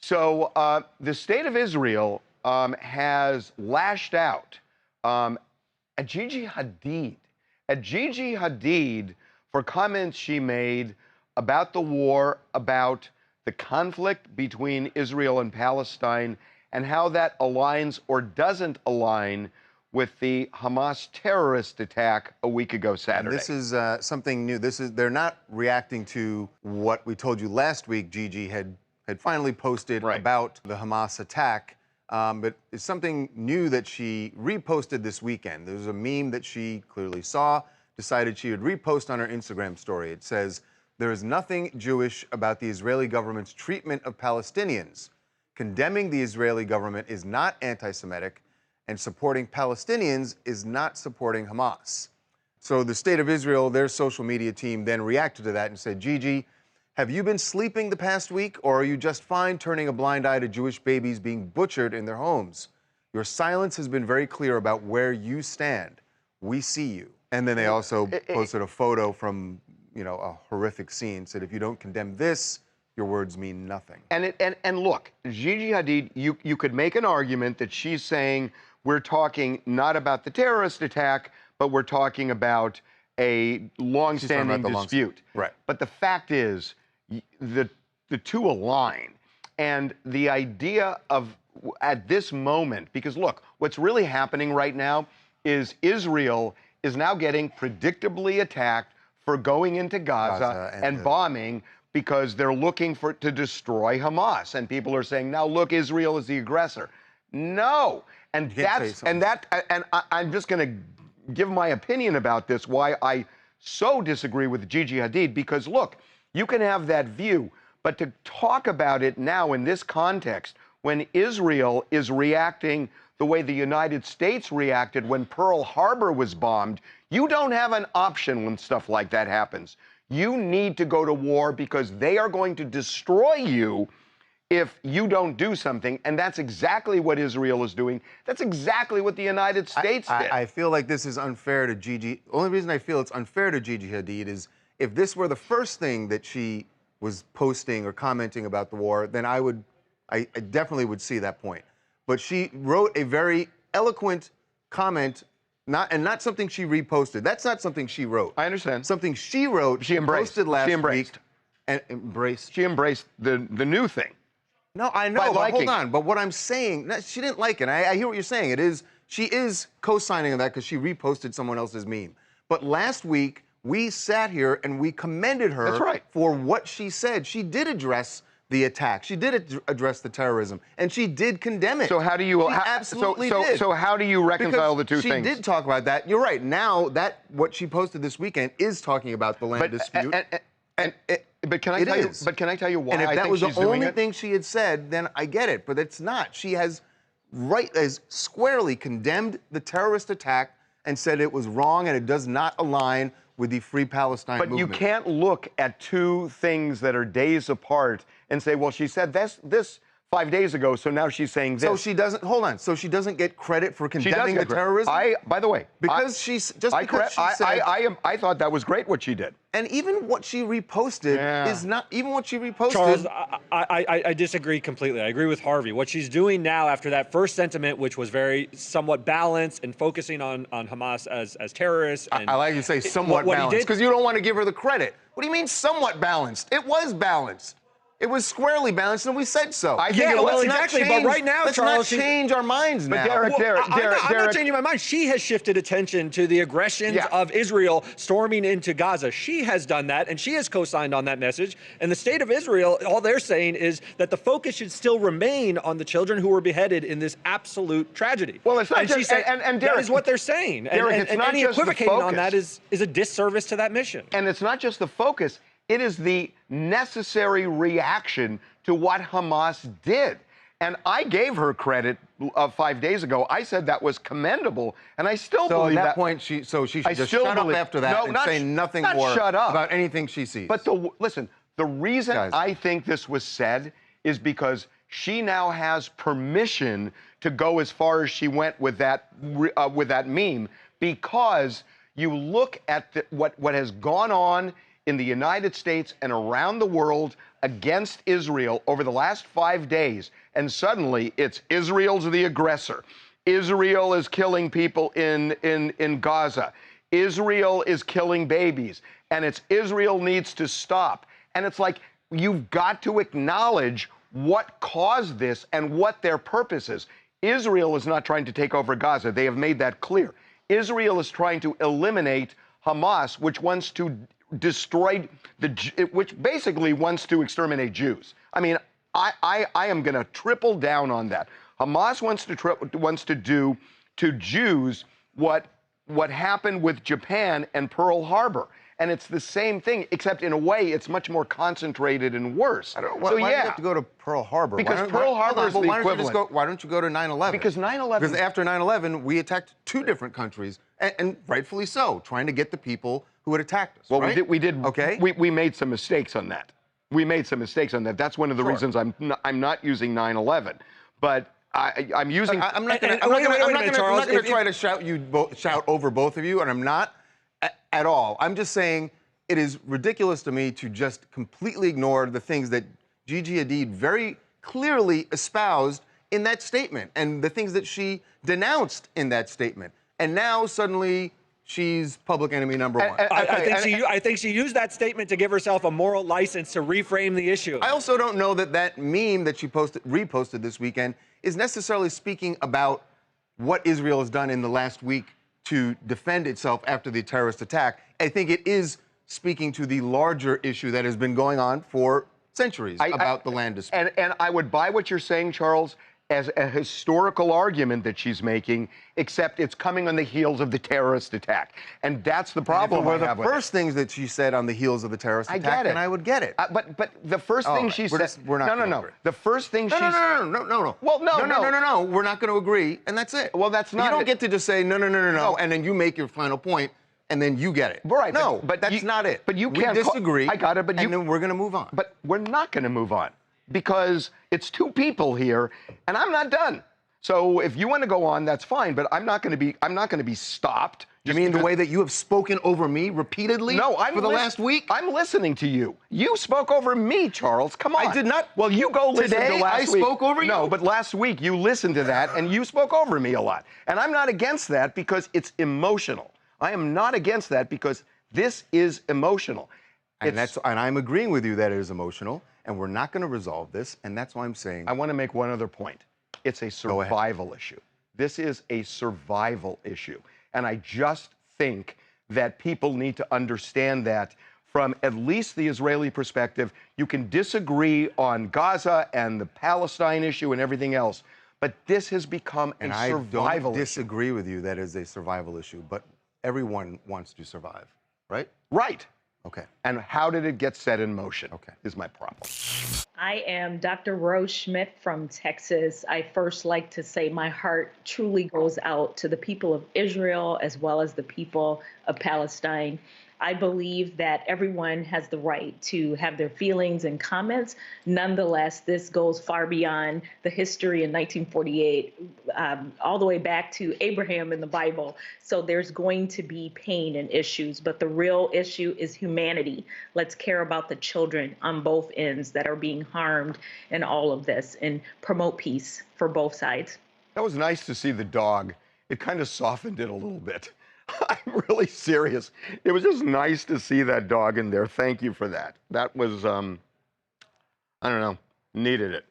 So the state of Israel has lashed out at Gigi Hadid. At Gigi Hadid for comments she made about the war, about the conflict between Israel and Palestine, and how that aligns or doesn't align with the Hamas terrorist attack a week ago Saturday. And this is something new. They're not reacting to what we told you last week. Gigi had finally posted about the Hamas attack, but it's something new that she reposted this weekend. There's a meme that she clearly saw, decided she would repost on her Instagram story. It says, "There is nothing Jewish about the Israeli government's treatment of Palestinians. Condemning the Israeli government is not anti-Semitic, and supporting Palestinians is not supporting Hamas." So the State of Israel, their social media team, then reacted to that and said, "Gigi, have you been sleeping the past week, or are you just fine turning a blind eye to Jewish babies being butchered in their homes? Your silence has been very clear about where you stand. We see you." And then they also posted a photo from, a horrific scene, said, "If you don't condemn this, your words mean nothing." And look, Gigi Hadid, you could make an argument that she's saying we're talking not about the terrorist attack, but we're talking about a long-standing dispute. Right. But the fact is, the two align. And the idea of, at this moment, because look, what's really happening right now is Israel is now getting predictably attacked for going into Gaza and bombing, because they're looking to destroy Hamas. And people are saying, now look, Israel is the aggressor. No. And I'm just going to give my opinion about this, why I so disagree with Gigi Hadid, because look, you can have that view, but to talk about it now in this context, when Israel is reacting the way the United States reacted when Pearl Harbor was bombed, you don't have an option when stuff like that happens. You need to go to war because they are going to destroy you if you don't do something. And that's exactly what Israel is doing. That's exactly what the United States did. I feel like this is unfair to Gigi. The only reason I feel it's unfair to Gigi Hadid is if this were the first thing that she was posting or commenting about the war, then I definitely would see that point. But she wrote a very eloquent comment, not something she reposted. That's not something she wrote. I understand. Something she wrote, she posted last week. And embraced. She embraced the new thing. No, I know, but hold on. But what I'm saying, she didn't like it. I hear what you're saying. She is co-signing on that because she reposted someone else's meme. But last week, we sat here and we commended her for what she said. She did address the attack. She did address the terrorism, and she did condemn it. So how do you absolutely did. So how do you reconcile the two things? She did talk about that. You're right. Now that what she posted this weekend is talking about the land dispute. But can I tell you? But can I tell you why? And if I that think was she's the doing only it? thing she had said, then I get it. But it's not. She has squarely condemned the terrorist attack and said it was wrong and it does not align with the Free Palestine movement. But you can't look at two things that are days apart and say, well, she said this 5 days ago, so now she's saying this. So she doesn't, hold on, so she doesn't get credit for condemning the terrorism? By the way, because she said... I thought that was great what she did. And even what she reposted is not, even what she reposted... Charles, I disagree completely. I agree with Harvey. What she's doing now after that first sentiment, which was very somewhat balanced and focusing on Hamas as terrorists... And I like you to say somewhat balanced, because you don't want to give her the credit. What do you mean somewhat balanced? It was balanced. It was squarely balanced, and we said so. Exactly. But right now, let's Charles, not change our minds now. I'm not changing my mind. She has shifted attention to the aggressions of Israel storming into Gaza. She has done that, and she has co-signed on that message. And the state of Israel, all they're saying is that the focus should still remain on the children who were beheaded in this absolute tragedy. Well, it's not and just, and Derek, that is what they're saying. Derek, and any equivocating on that is a disservice to that mission. And it's not just the focus. It is the necessary reaction to what Hamas did. And I gave her credit 5 days ago. I said that was commendable, and I still believe that. So at that point, she should just shut up after that and say nothing more about anything she sees. But listen, the reason I think this was said is because she now has permission to go as far as she went with that meme, because you look at what has gone on in the United States and around the world against Israel over the last 5 days, and suddenly it's Israel's the aggressor. Israel is killing people in Gaza. Israel is killing babies, and it's Israel needs to stop. And it's like, you've got to acknowledge what caused this and what their purpose is. Israel is not trying to take over Gaza. They have made that clear. Israel is trying to eliminate Hamas, which wants to destroy which basically wants to exterminate Jews. I mean, I am going to triple down on that. Hamas wants to do to Jews what happened with Japan and Pearl Harbor. And it's the same thing, except in a way, it's much more concentrated and worse. Why do you have to go to Pearl Harbor? Because Pearl Harbor is the equivalent. Why don't you go to 9/11? Because 9/11. Because after 9/11, we attacked 2 different countries, and rightfully so, trying to get the people who had attacked us. Well, right? we did. Okay. We made some mistakes on that. We made some mistakes on that. That's one of the reasons I'm not using 9/11, but I'm using. I'm not going to try to shout over both of you, and I'm not at all. I'm just saying it is ridiculous to me to just completely ignore the things that Gigi Hadid very clearly espoused in that statement and the things that she denounced in that statement. And now suddenly she's public enemy number one. I think she used that statement to give herself a moral license to reframe the issue. I also don't know that meme that she reposted this weekend is necessarily speaking about what Israel has done in the last week to defend itself after the terrorist attack. I think it is speaking to the larger issue that has been going on for centuries about the land dispute. And I would buy what you're saying, Charles, as a historical argument that she's making, except it's coming on the heels of the terrorist attack. And that's the problem I have with it. The first things that she said on the heels of the terrorist attack, get it. and I would get it. But the first thing she said... We're not No. The first thing she said... No. Well, no. We're not going to agree, and that's it. Well, that's not... You don't get to just say, no, and then you make your final point, and then you get it. Right. No, but that's not it. But you can't... We disagree. I got it, but and then we're going to move on. But we're not going to move on, because it's 2 people here, and I'm not done. So if you want to go on, that's fine, but I'm not going to be stopped. You mean the way that you have spoken over me repeatedly for the last week? I'm listening to you. You spoke over me, Charles. Come on. I did not. Well, you go listen to last week. I spoke over you? No, but last week you listened to that, and you spoke over me a lot. And I'm not against that because it's emotional. I am not against that because this is emotional. And I'm agreeing with you that it is emotional, and we're not going to resolve this, and that's why I'm saying... I want to make one other point. It's a survival issue. This is a survival issue. And I just think that people need to understand that from at least the Israeli perspective. You can disagree on Gaza and the Palestine issue and everything else, but this has become a survival issue. I don't disagree with you that is a survival issue, but everyone wants to survive, right? Right. Okay. And how did it get set in motion? Okay. Is my problem. I am Dr. Rose Schmidt from Texas. I first like to say my heart truly goes out to the people of Israel as well as the people of Palestine. I believe that everyone has the right to have their feelings and comments. Nonetheless, this goes far beyond the history in 1948, all the way back to Abraham in the Bible. So there's going to be pain and issues, but the real issue is humanity. Let's care about the children on both ends that are being harmed in all of this and promote peace for both sides. That was nice to see the dog. It kind of softened it a little bit. I'm really serious. It was just nice to see that dog in there. Thank you for that. That was, I don't know, needed it.